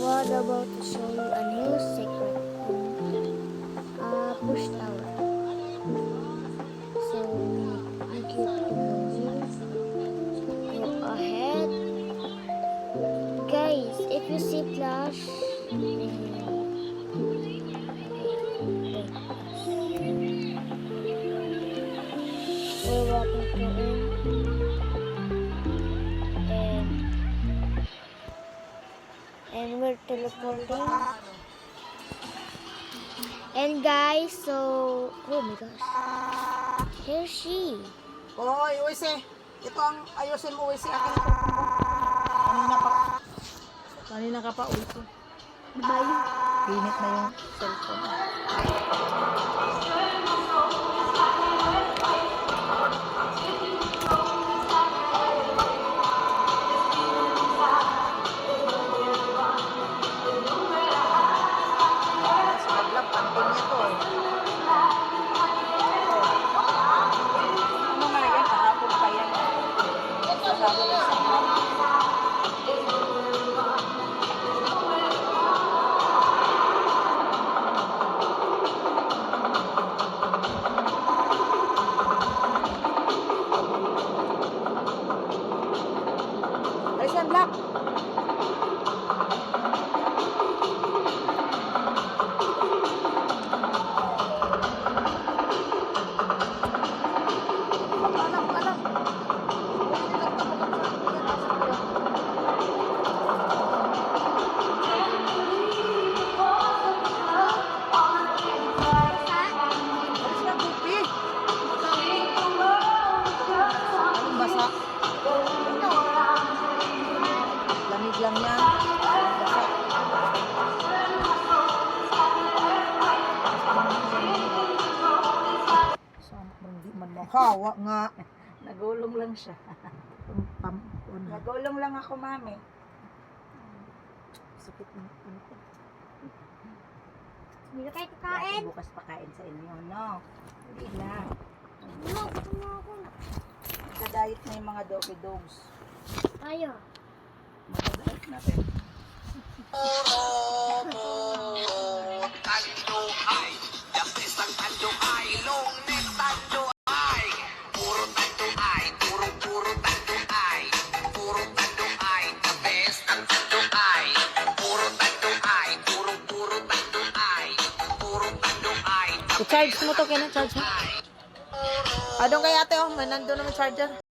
What about to show you a new secret push tower. So you get to move, go ahead. Guys, if you see Flash, we're walking to him. And we're teleporting. And guys, so oh my gosh, here's she. Hoy, Uwisi. Ito ang ayusin mo, Uwisi. Akin ito. Kanina pa. Kanina ka pa, Uwisi. Bye. Init na yung cellphone. Saglag, panting niya to eh. Ano nga yan? Kahapon pa yan. Kasama ko sa Ayun, Black. Alam. Alis na, Gupi. Anong basa? Lamig lang yan. Basa. Saan kung di man makawa nga. Nagulong lang siya. Nagulong lang ako, mami. Sakit ng ano ko. Hindi na kayo kakain. Bukas pa kain sa inyo, no? Hindi lang. No, gusto mo ako. Nagda-diet na yung mga doggy dogs. Tayo. Magda-diet na rin. Tando ay, Justice ang tando ay, long neck tando ay, puro tando ay, puro tando ay, puro tando ay, the best ang tando ay, puro tando ay, puro tando ay, puro tando ay, I-charge mo to, kaya na-charge mo. Adong kay ate, oh, nandun na may charger.